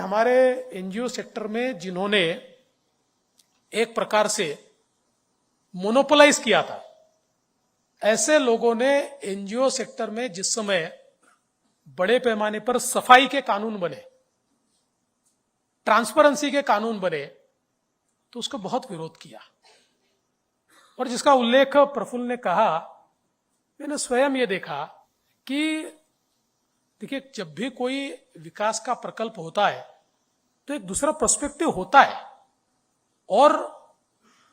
हमारे NGO sector में जिन्होंने एक प्रकार से मोनोपोलाइज किया था, ऐसे लोगों ने एनजीओ सेक्टर में जिस समय बड़े पैमाने पर सफाई के कानून बने, ट्रांसपेरेंसी के कानून बने, तो उसका बहुत विरोध किया। और जिसका उल्लेख प्रफुल्ल ने कहा, मैंने स्वयं ये देखा कि देखिए, जब भी कोई विकास का प्रकल्प होता है तो एक दूसरा पर्सपेक्टिव होता है और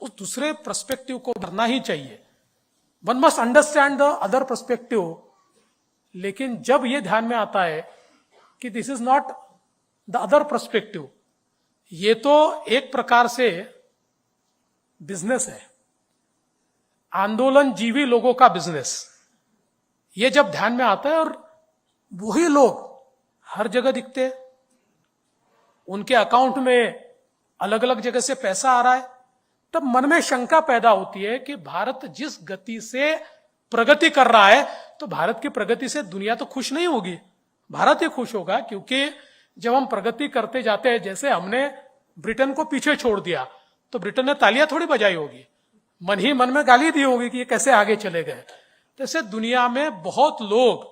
उस दूसरे पर्सपेक्टिव को भरना ही चाहिए। One must understand the other perspective. लेकिन जब यह ध्यान में आता है कि this is not the other perspective, ये तो एक प्रकार से बिजनेस है, आंदोलन जीवी लोगों का बिजनेस, ये जब ध्यान में आता है और वही लोग हर जगह दिखते हैं, उनके अकाउंट में अलग अलग जगह से पैसा आ रहा है, तब मन में शंका पैदा होती है कि भारत जिस गति से प्रगति कर रहा है, तो भारत की प्रगति से दुनिया तो खुश नहीं होगी, भारत ही खुश होगा। क्योंकि जब हम प्रगति करते जाते हैं, जैसे हमने ब्रिटेन को पीछे छोड़ दिया तो ब्रिटेन ने तालियां थोड़ी बजाई होगी, मन ही मन में गाली दी होगी कि ये कैसे आगे चले गए। तो ऐसे दुनिया में बहुत लोग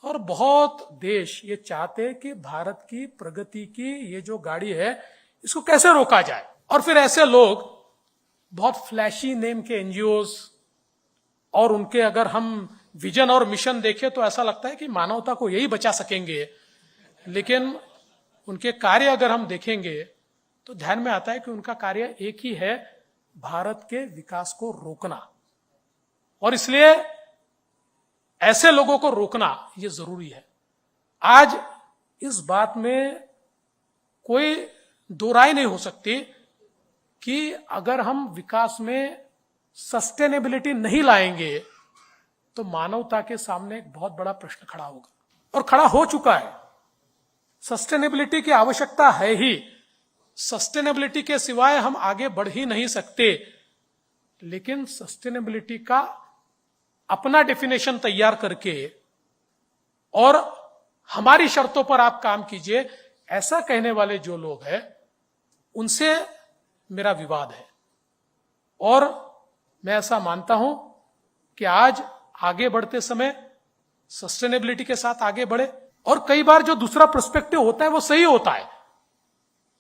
और बहुत देश ये चाहते हैं कि भारत की प्रगति की ये जो गाड़ी है, इसको कैसे रोका जाए। और फिर ऐसे लोग बहुत फ्लैशी नेम के एनजीओज, और उनके अगर हम विजन और मिशन देखें तो ऐसा लगता है कि मानवता को यही बचा सकेंगे, लेकिन उनके कार्य अगर हम देखेंगे तो ध्यान में आता है कि उनका कार्य एक ही है, भारत के विकास को रोकना। और इसलिए ऐसे लोगों को रोकना ये जरूरी है। आज इस बात में कोई दो राय नहीं हो सकती कि अगर हम विकास में सस्टेनेबिलिटी नहीं लाएंगे तो मानवता के सामने एक बहुत बड़ा प्रश्न खड़ा होगा, और खड़ा हो चुका है। सस्टेनेबिलिटी की आवश्यकता है ही, सस्टेनेबिलिटी के सिवाय हम आगे बढ़ ही नहीं सकते। लेकिन सस्टेनेबिलिटी का अपना डेफिनेशन तैयार करके और हमारी शर्तों पर आप काम कीजिए, ऐसा कहने वाले जो लोग हैं उनसे मेरा विवाद है। और मैं ऐसा मानता हूं कि आज आगे बढ़ते समय सस्टेनेबिलिटी के साथ आगे बढ़े, और कई बार जो दूसरा पर्सपेक्टिव होता है वो सही होता है,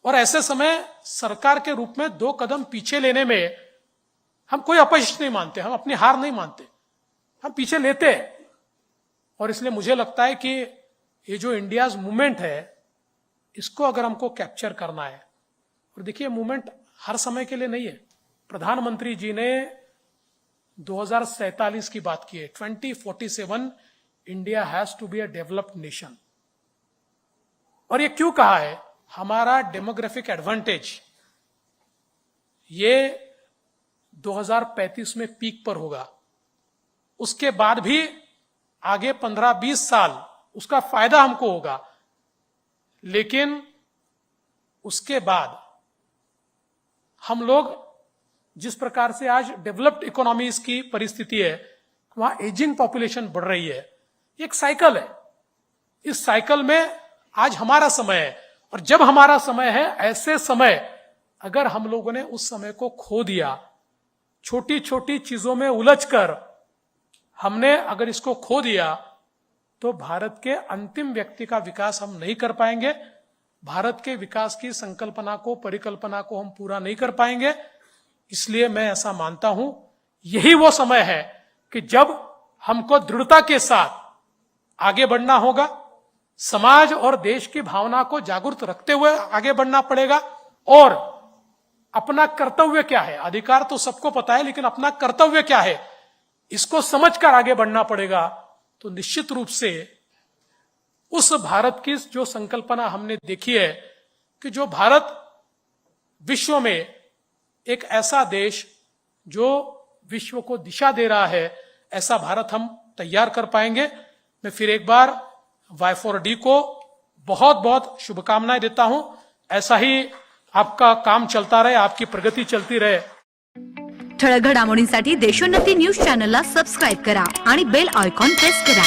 और ऐसे समय सरकार के रूप में 2 कदम पीछे लेने में हम कोई अपयश नहीं मानते, हम अपनी हार नहीं मानते, हम पीछे लेते हैं। और इसलिए मुझे लगता है कि ये जो इंडियाज मूवमेंट है, इसको अगर हमको कैप्चर करना है, और देखिए मूवमेंट हर समय के लिए नहीं है। प्रधानमंत्री जी ने 2047 की बात की है, 2047 India has to be a developed nation. और ये क्यों कहा है? हमारा डेमोग्राफिक एडवांटेज ये 2035 में पीक पर होगा, उसके बाद भी आगे 15-20 साल उसका फायदा हमको होगा, लेकिन उसके बाद हम लोग जिस प्रकार से आज डेवलप्ड इकोनॉमीज की परिस्थिति है, वहां एजिंग पॉपुलेशन बढ़ रही है, एक साइकिल है। इस साइकिल में आज हमारा समय है, और जब हमारा समय है, ऐसे समय अगर हम लोगों ने उस समय को खो दिया, छोटी छोटी चीजों में उलझकर हमने अगर इसको खो दिया, तो भारत के अंतिम व्यक्ति का विकास हम नहीं कर पाएंगे, भारत के विकास की संकल्पना को, परिकल्पना को हम पूरा नहीं कर पाएंगे। इसलिए मैं ऐसा मानता हूं, यही वो समय है कि जब हमको दृढ़ता के साथ आगे बढ़ना होगा, समाज और देश की भावना को जागरूक रखते हुए आगे बढ़ना पड़ेगा, और अपना कर्तव्य क्या है, अधिकार तो सबको पता है, लेकिन अपना कर्तव्य क्या है इसको समझकर आगे बढ़ना पड़ेगा। तो निश्चित रूप से उस भारत की जो संकल्पना हमने देखी है कि जो भारत विश्व में एक ऐसा देश जो विश्व को दिशा दे रहा है, ऐसा भारत हम तैयार कर पाएंगे। मैं फिर एक बार Y4D को बहुत बहुत शुभकामनाएं देता हूं। ऐसा ही आपका काम चलता रहे, आपकी प्रगति चलती रहे। ठळक घडामोडींसाठी देशोन्नती न्यूज चॅनलला सबस्क्राइब करा आणि बेल आयकॉन प्रेस करा।